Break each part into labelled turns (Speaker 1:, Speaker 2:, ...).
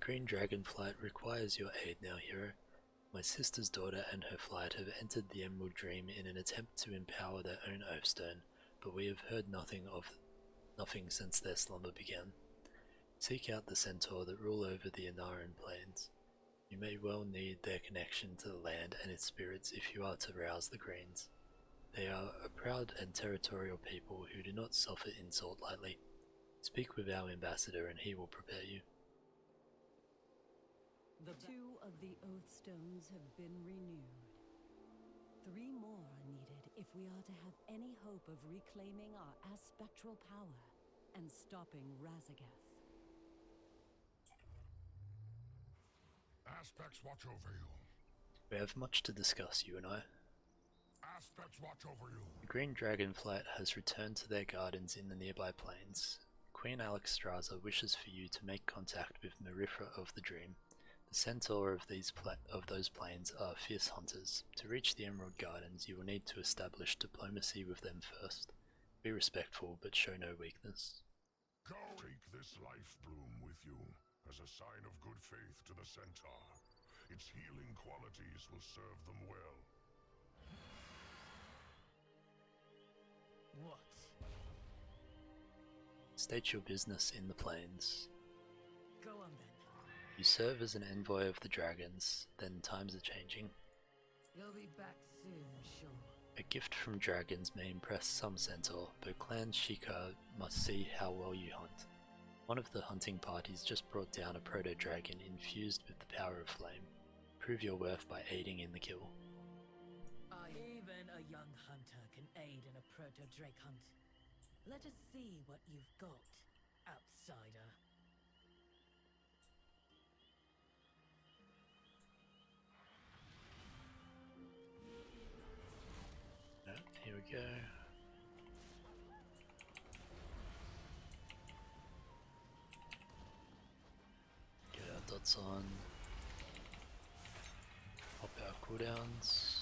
Speaker 1: Green Dragonflight requires your aid now, hero. My sister's daughter and her flight have entered the Emerald Dream in an attempt to empower their own Oathstone, but we have heard nothing since their slumber began. Seek out the centaur that rule over the Ohn'ahran Plains. You may well need their connection to the land and its spirits if you are to rouse the Greens. They are a proud and territorial people who do not suffer insult lightly. Speak with our ambassador and he will prepare you.
Speaker 2: The 2 of the Oath Stones have been renewed. 3 more are needed if we are to have any hope of reclaiming our aspectral power and stopping Razagath.
Speaker 3: Aspects watch over you.
Speaker 1: We have much to discuss, you and I.
Speaker 3: Aspects watch over you.
Speaker 1: The Green Dragonflight has returned to their gardens in the nearby plains. Queen Alexstrasza wishes for you to make contact with Marifra of the Dream. The centaur of those plains are fierce hunters. To reach the Emerald Gardens, you will need to establish diplomacy with them first. Be respectful, but show no weakness.
Speaker 3: Go take this life bloom with you, as a sign of good faith to the centaur. Its healing qualities will serve them well.
Speaker 4: What?
Speaker 1: State your business in the plains.
Speaker 4: Go on then.
Speaker 1: You serve as an envoy of the dragons, then times are changing.
Speaker 4: You'll be back soon, sure.
Speaker 1: A gift from dragons may impress some centaur, but Clan Shikaar must see how well you hunt. One of the hunting parties just brought down a proto-dragon infused with the power of flame. Prove your worth by aiding in the kill.
Speaker 4: Even a young hunter can aid in a proto-drake hunt. Let us see what you've got, outsider.
Speaker 1: Here we go. Get our dots on. Pop our cooldowns.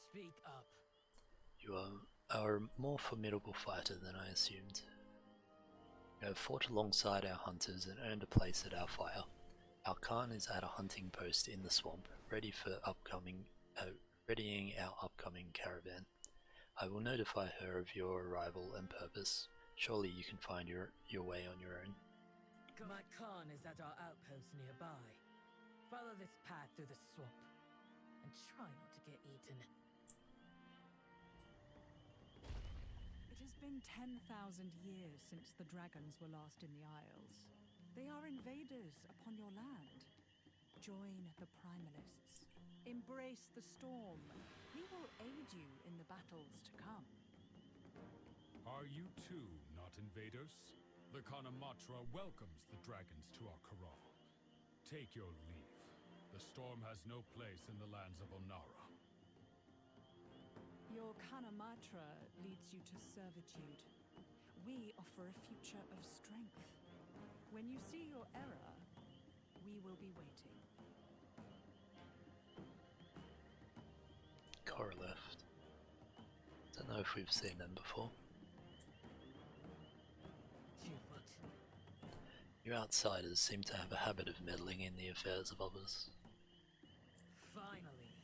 Speaker 4: Speak up.
Speaker 1: You are a more formidable fighter than I assumed. You have fought alongside our hunters and earned a place at our fire. Our Khan is at a hunting post in the swamp, readying our upcoming caravan. I will notify her of your arrival and purpose. Surely you can find your way on your own.
Speaker 4: My Khan is at our outpost nearby. Follow this path through the swamp, and try not to get eaten.
Speaker 5: It has been 10,000 years since the dragons were last in the Isles. They are invaders upon your land. Join the Primalists. Embrace the storm. We will aid you in the battles to come.
Speaker 6: Are you too not invaders? The Ohn'a'Roll welcomes the dragons to our corral. Take your leave. The storm has no place in the lands of Ohn'ahra.
Speaker 5: Your Ohn'a'Roll leads you to servitude. We offer a future of strength. When you see your error, we will be waiting.
Speaker 1: Cora left. Don't know if we've seen them before.
Speaker 4: What?
Speaker 1: You outsiders seem to have a habit of meddling in the affairs of others.
Speaker 4: Finally.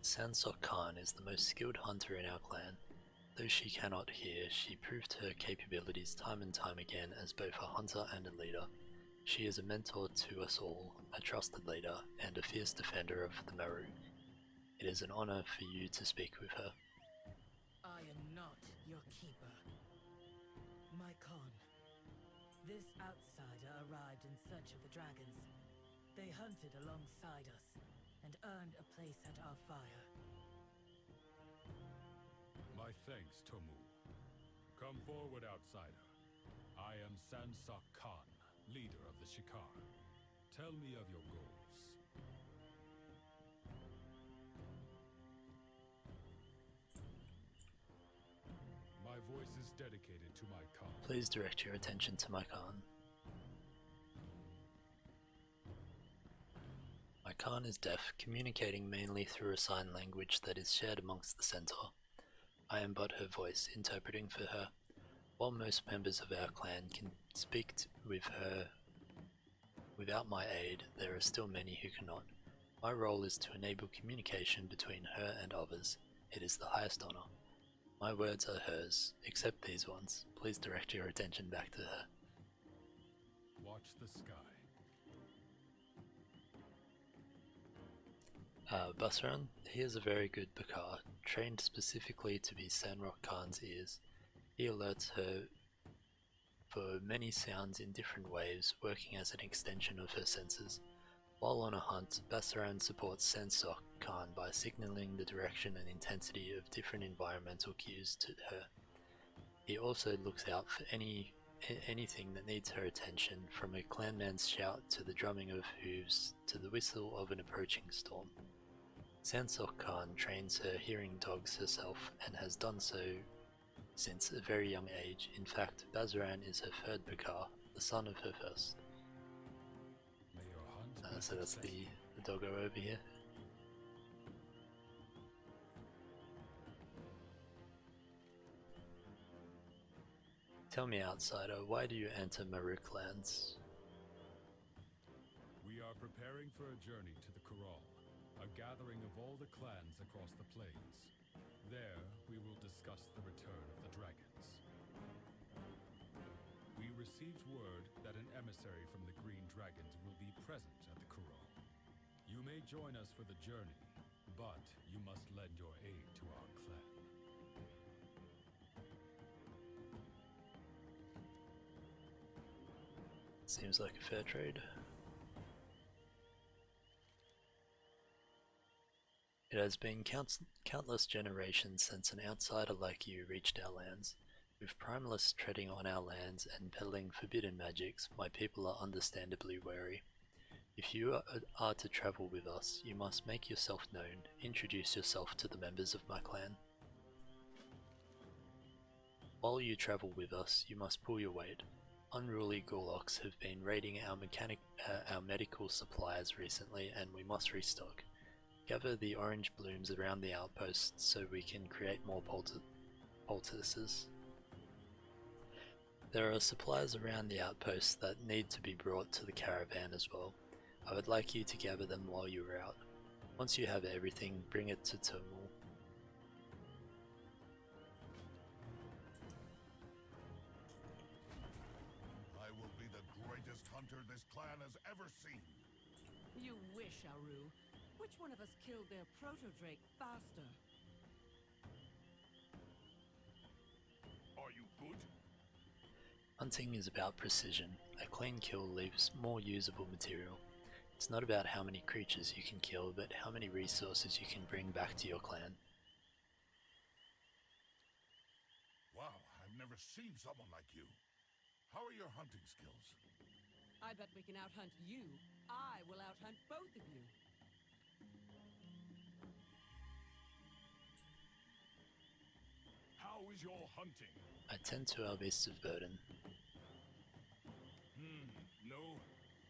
Speaker 1: Sansok Khan is the most skilled hunter in our clan. Though she cannot hear, she proved her capabilities time and time again as both a hunter and a leader. She is a mentor to us all, a trusted leader, and a fierce defender of the Meru. It is an honor for you to speak with her.
Speaker 4: I am not your keeper. My Khan. This outsider arrived in search of the dragons. They hunted alongside us and earned a place at our fire.
Speaker 6: My thanks, Tomu. Come forward, outsider. I am Sansok Khan, leader of the Shikaar. Tell me of your goals. My voice is dedicated to my Khan.
Speaker 1: Please direct your attention to my Khan. My Khan is deaf, communicating mainly through a sign language that is shared amongst the centaur. I am but her voice, interpreting for her. While most members of our clan can speak with her without my aid, there are still many who cannot. My role is to enable communication between her and others. It is the highest honor. My words are hers, except these ones. Please direct your attention back to her.
Speaker 6: Watch the sky.
Speaker 1: Basran, he is a very good Bakar, trained specifically to be Sandrock Khan's ears. He alerts her for many sounds in different waves, working as an extension of her senses. While on a hunt, Basran supports Sansok Khan by signaling the direction and intensity of different environmental cues to her. He also looks out for anything that needs her attention, from a clanman's shout to the drumming of hooves to the whistle of an approaching storm. Sansok Khan trains her hearing dogs herself and has done so since a very young age. In fact, Basran is her third Bakar, the son of her first.
Speaker 6: May your hunt be
Speaker 1: So that's the
Speaker 6: successful.
Speaker 1: doggo over here. Tell me, outsider, why do you enter Maruk lands?
Speaker 6: We are preparing for a journey to the Corral, a gathering of all the clans across the plains. There, we will discuss the return of the dragons. We received word that an emissary from the Green Dragons will be present at the Corral. You may join us for the journey, but you must lend your aid to our clan.
Speaker 1: Seems like a fair trade. It has been countless generations since an outsider like you reached our lands. With primalists treading on our lands and peddling forbidden magics, my people are understandably wary. If you are to travel with us, you must make yourself known, introduce yourself to the members of my clan. While you travel with us, you must pull your weight. Unruly Gorloks have been raiding our medical supplies recently, and we must restock. Gather the orange blooms around the outposts so we can create more poultices. There are supplies around the outposts that need to be brought to the caravan as well. I would like you to gather them while you are out. Once you have everything, bring it to Tomu.
Speaker 3: I will be the greatest hunter this clan has ever seen.
Speaker 4: You wish, Aru. Which one of us killed their proto-drake faster?
Speaker 3: Are you good?
Speaker 1: Hunting is about precision. A clean kill leaves more usable material. It's not about how many creatures you can kill, but how many resources you can bring back to your clan.
Speaker 3: Wow, I've never seen someone like you. How are your hunting skills?
Speaker 4: I bet we can outhunt you. I will outhunt both of you.
Speaker 3: How is your hunting?
Speaker 1: I tend to our beasts of burden.
Speaker 3: No,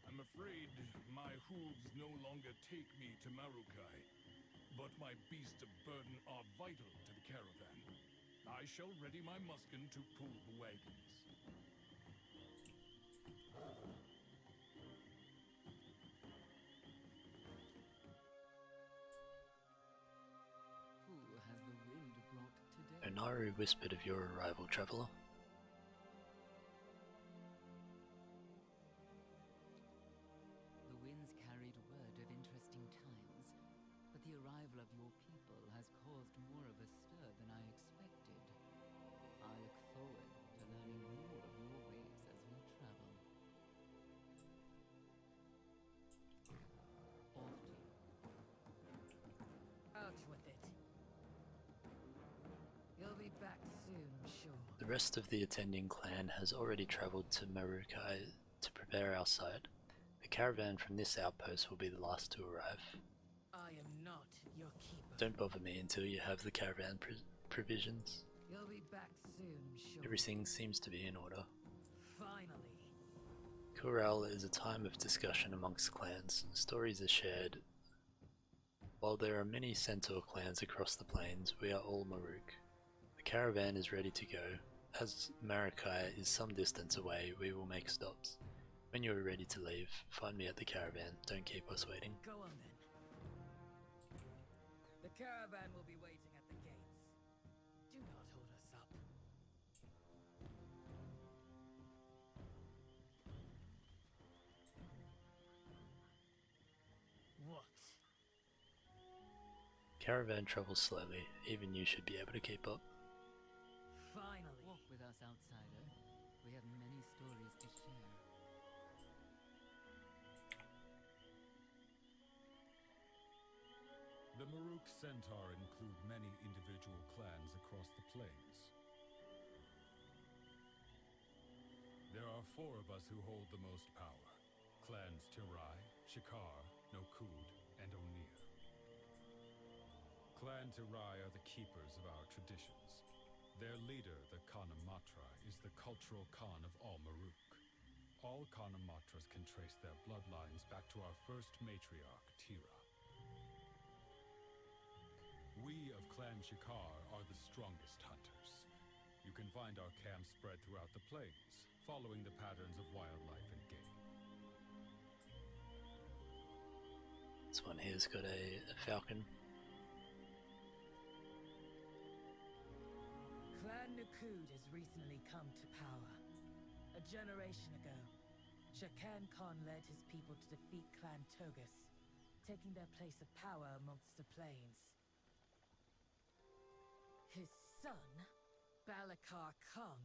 Speaker 3: I'm afraid my hooves no longer take me to Marukai. But my beasts of burden are vital to the caravan. I shall ready my muskin to pull the wagons.
Speaker 4: Who has the wind brought today?
Speaker 1: Ohn'ahra whispered of your arrival, traveller.
Speaker 7: The winds carried word of interesting times, but the arrival of your people has caused more of a stir than I expected. I look forward to learning more of your ways as we travel. Off to you.
Speaker 4: Out with it. You'll be sure.
Speaker 1: The rest of the attending clan has already travelled to Marukai to prepare our site. The caravan from this outpost will be the last to arrive.
Speaker 4: I am not your keeper.
Speaker 1: Don't bother me until you have the caravan provisions.
Speaker 4: You'll be back soon, sure.
Speaker 1: Everything seems to be in order.
Speaker 4: Finally.
Speaker 1: Corral is a time of discussion amongst clans. Stories are shared. While there are many centaur clans across the plains, we are all Maruk. The caravan is ready to go. As Marukai is some distance away, we will make stops. When you are ready to leave, find me at the caravan. Don't keep us waiting.
Speaker 4: Go on then. The caravan will be waiting at the gates. Do not hold us up. What?
Speaker 1: Caravan travels slowly. Even you should be able to keep up.
Speaker 4: Finally.
Speaker 7: Walk with us, outsider. We have many stories to share.
Speaker 6: The Maruk Centaur include many individual clans across the plains. There are 4 of us who hold the most power. Clans Tirai, Shikaar, Nokud, and Ohn'ahra. Clan Tirai are the keepers of our traditions. Their leader, the Ohn'a'Roll, is the cultural Khan of all Maruk. All Ohn'a'Rolls can trace their bloodlines back to our first matriarch, Tira. We of Clan Shikaar are the strongest hunters. You can find our camps spread throughout the plains, following the patterns of wildlife and game.
Speaker 1: This one here's got a falcon.
Speaker 4: Clan Nokud has recently come to power. A generation ago, Shakan Khan led his people to defeat Clan Togus, taking their place of power amongst the plains. His son, Balakar Khan,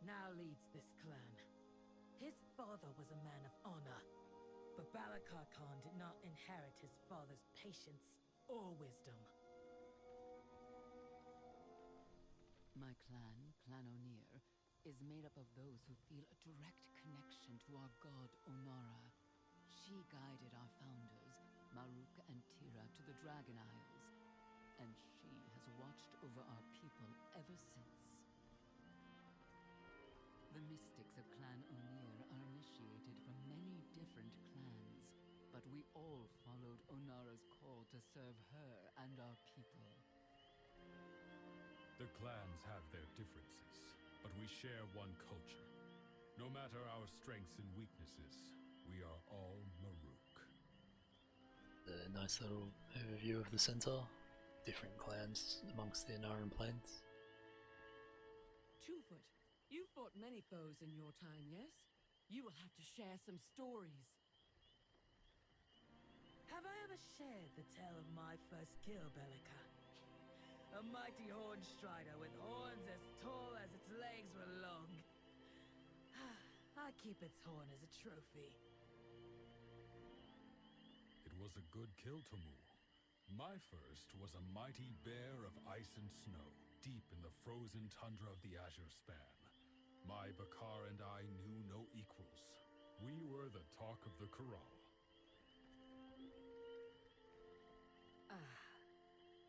Speaker 4: now leads this clan. His father was a man of honor, but Balakar Khan did not inherit his father's patience or wisdom.
Speaker 7: My clan, Clan Ohn'ahra, is made up of those who feel a direct connection to our god Ohn'ahra. She guided our founders, Maruk and Tira, to the Dragon Isles, and she has watched over our people ever since. The mystics of Clan Ohn'ahra are initiated from many different clans, but we all followed Ohn'ahra's call to serve her and our people.
Speaker 6: The clans have their differences, but we share one culture. No matter our strengths and weaknesses, we are all Maruk.
Speaker 1: A nice little overview of the centaur. Different clans amongst the Ohn'ahran Plains.
Speaker 2: Twofoot, you've fought many foes in your time, yes? You will have to share some stories.
Speaker 4: Have I ever shared the tale of my first kill, Bellica? A mighty horn strider with horns as tall as its legs were long. I keep its horn as a trophy.
Speaker 6: It was a good kill, Tomu. My first was a mighty bear of ice and snow, deep in the frozen tundra of the Azure Span. My Bakar and I knew no equals. We were the talk of the Corral.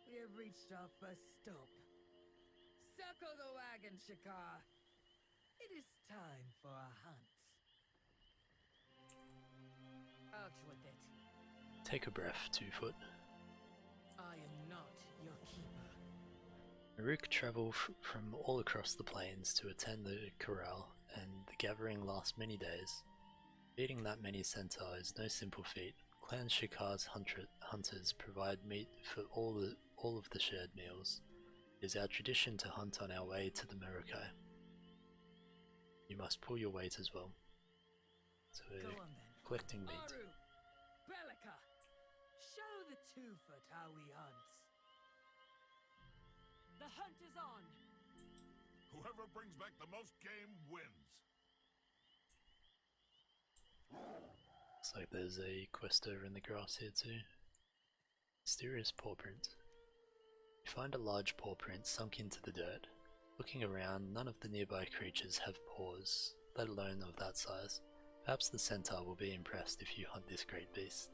Speaker 4: We have reached our first stop. Circle the wagon, Shikaar. It is time for a hunt. Out with it.
Speaker 1: Take a breath, Twofoot.
Speaker 4: I am not your keeper.
Speaker 1: Maruk travel from all across the plains to attend the corral, and the gathering lasts many days. Feeding that many centaur is no simple feat. Clan Shikaar's hunters provide meat for all of the shared meals. It is our tradition to hunt on our way to the Marukai. You must pull your weight as well. So
Speaker 4: Go
Speaker 1: we're
Speaker 4: on then.
Speaker 1: collecting meat.
Speaker 4: Aru, Bellica, show the Twofoot how we hunt.
Speaker 2: The hunt is on!
Speaker 3: Whoever brings back the most game wins.
Speaker 1: Looks like there's a quest over in the grass here too. Mysterious paw print. You find a large paw print sunk into the dirt. Looking around, none of the nearby creatures have paws, let alone of that size. Perhaps the centaur will be impressed if you hunt this great beast.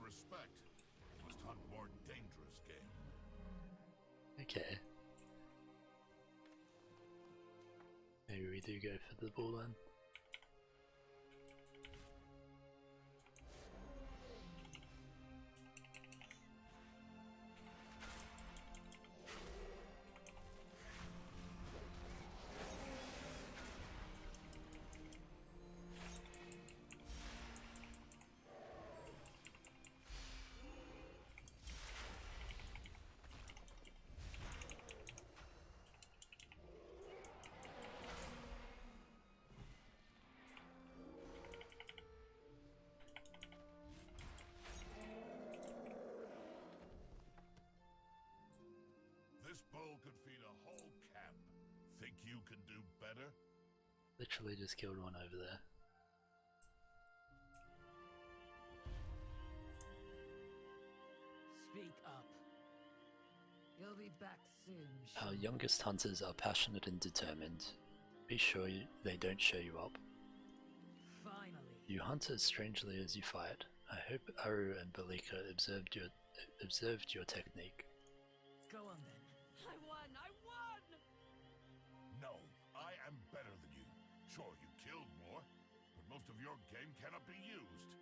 Speaker 3: Respect. You must hunt more dangerous game.
Speaker 1: Okay. Maybe we do go for the bull then.
Speaker 3: This bull could feed a whole camp. Think you can do better?
Speaker 1: Literally just killed one over there.
Speaker 4: Speak up. You'll be back soon.
Speaker 1: Our
Speaker 4: sure.
Speaker 1: youngest hunters are passionate and determined. Be sure they don't show you up.
Speaker 4: Finally.
Speaker 1: You hunt as strangely as you fight. I hope Aru and Balika observed your technique.
Speaker 4: Go on then. I won! I won!
Speaker 3: No, I am better than you. Sure, you killed more, but most of your game cannot be used.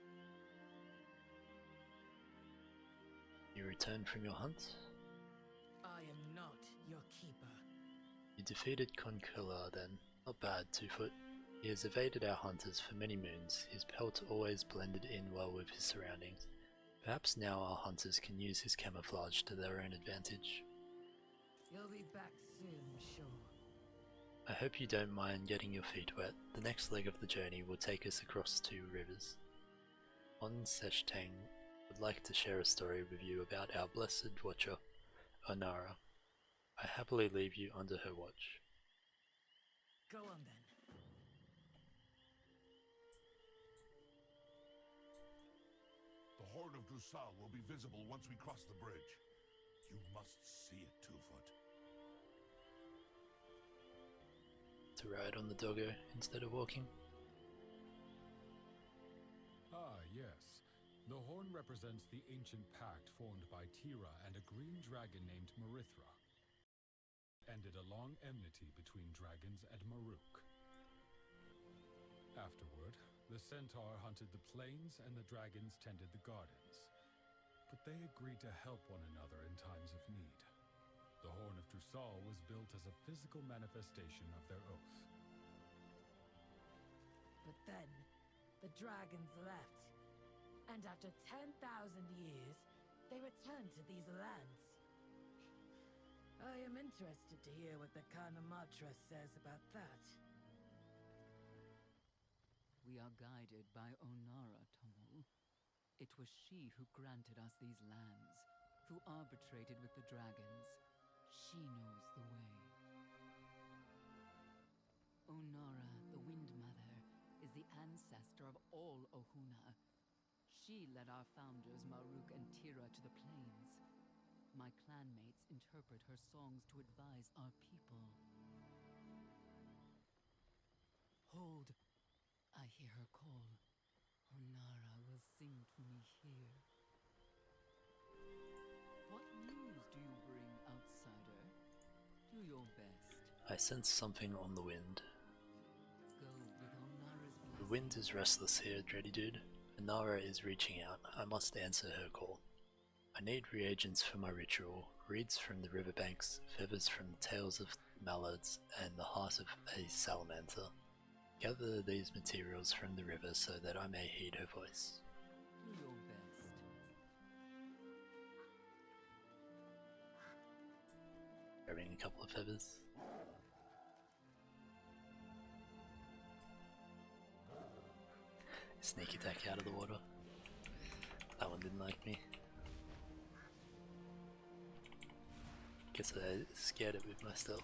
Speaker 1: You return from your hunt?
Speaker 4: I am not your keeper.
Speaker 1: You defeated Conquilla then. Not bad, 2-foot. He has evaded our hunters for many moons. His pelt always blended in well with his surroundings. Perhaps now our hunters can use his camouflage to their own advantage.
Speaker 4: You'll be back soon, sure.
Speaker 1: I hope you don't mind getting your feet wet. The next leg of the journey will take us across 2 rivers. On Seshtang would like to share a story with you about our blessed watcher, Ohn'ahra. I happily leave you under her watch.
Speaker 4: Go on then.
Speaker 3: The Horde of Drusal will be visible once we cross the bridge. You must see it, 2-foot.
Speaker 1: To ride on the doggo instead of walking?
Speaker 6: Ah, yes. The horn represents the ancient pact formed by Tira and a green dragon named Marithra. Ended a long enmity between dragons and Maruk. Afterward, the centaur hunted the plains and the dragons tended the gardens. But they agreed to help one another in times of need. The Horn of Drusal was built as a physical manifestation of their oath.
Speaker 4: But then, the dragons left. And after 10,000 years, they returned to these lands. I am interested to hear what the Ohn'a'Roll says about that.
Speaker 7: We are guided by Ohn'ahra, Tomol. It was she who granted us these lands, who arbitrated with the dragons. She knows the way. Ohn'ahra, the Wind Mother, is the ancestor of all Ohn'ahra. She led our founders Maruk and Tira to the plains. My clanmates interpret her songs to advise our people. Hold. I hear her call. Ohn'ahra will sing to me here. What news do you bring, outsider? Do your best.
Speaker 1: I sense something on the wind.
Speaker 7: Go with Ohn'ahra's blessing.
Speaker 1: The wind is restless here, Dreddy Dude. Ohn'ahra is reaching out. I must answer her call. I need reagents for my ritual, reeds from the riverbanks, feathers from the tails of mallards, and the heart of a salamander. Gather these materials from the river so that I may heed her voice.
Speaker 7: Do your best.
Speaker 1: I grabbing a couple of feathers. Sneak attack out of the water. That one didn't like me. Guess I scared it with myself.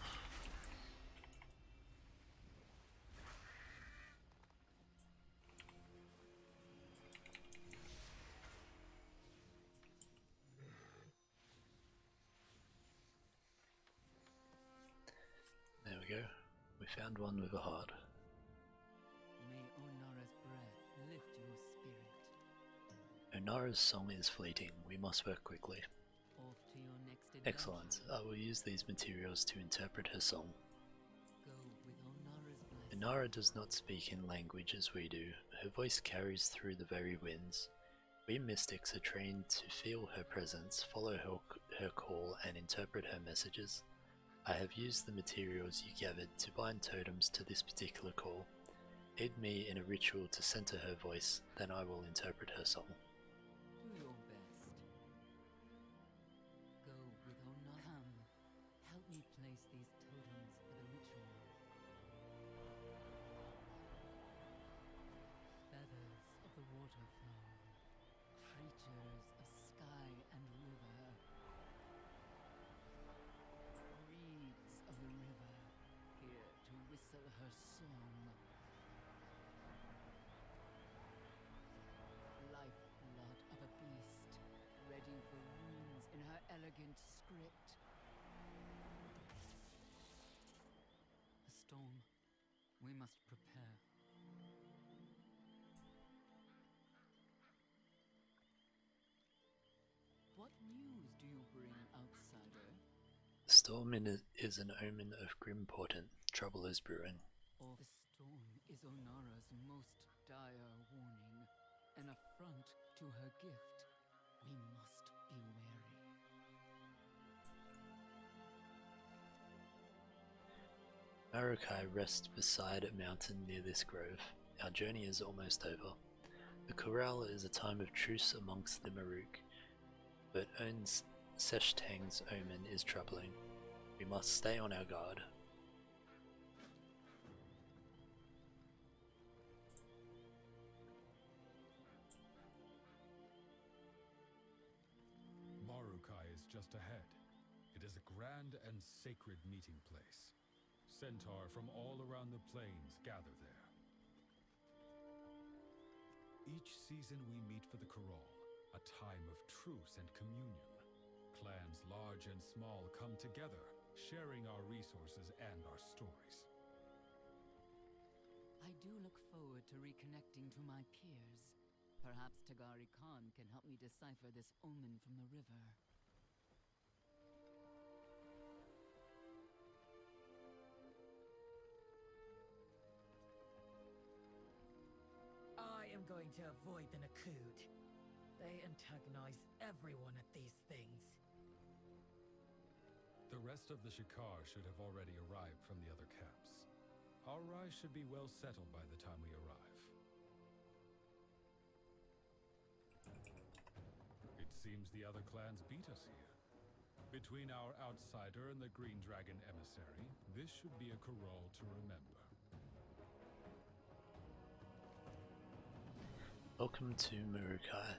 Speaker 1: There we go. We found one with a heart.
Speaker 7: May Ohn'ahra's breath lift your spirit.
Speaker 1: Ohn'ahra's song is fleeting. We must work quickly.
Speaker 7: Off to your next adventure.
Speaker 1: Excellent. I will use these materials to interpret her song.
Speaker 7: Go with Ohn'ahra's blessing.
Speaker 1: Ohn'ahra does not speak in language as we do. Her voice carries through the very winds. We mystics are trained to feel her presence, follow her call, and interpret her messages. I have used the materials you gathered to bind totems to this particular call. Aid me in a ritual to center her voice, then I will interpret her song.
Speaker 7: Do your best. Go with Ohn'ahra. Help me place these totems for the ritual. Feathers of the waterflow, creatures of sky and river, reeds of the river, here to whistle her song. Lifeblood of a beast, ready for runes in her elegant script. A storm. We must prepare. What news do you bring, outsider?
Speaker 1: Storm is an omen of grim portent. Trouble is brewing.
Speaker 7: Or the storm is Ohn'ahra's most dire warning, an affront to her gift. We must be wary.
Speaker 1: Marukai rests beside a mountain near this grove. Our journey is almost over. The corral is a time of truce amongst the Maruk, but Seshtang's omen is troubling. We must stay on our guard.
Speaker 6: Marukai is just ahead. It is a grand and sacred meeting place. Centaur from all around the plains gather there. Each season we meet for the Corral, a time of truce and communion. Clans large and small come together, sharing our resources and our stories.
Speaker 7: I do look forward to reconnecting to my peers. Perhaps Tagari Khan can help me decipher this omen from the river.
Speaker 4: I am going to avoid the Nakud. They antagonize everyone at these things.
Speaker 6: The rest of the Shikaar should have already arrived from the other camps. Our rise should be well settled by the time we arrive. It seems the other clans beat us here. Between our outsider and the Green Dragon emissary, this should be a corral to remember.
Speaker 1: Welcome to Marukai.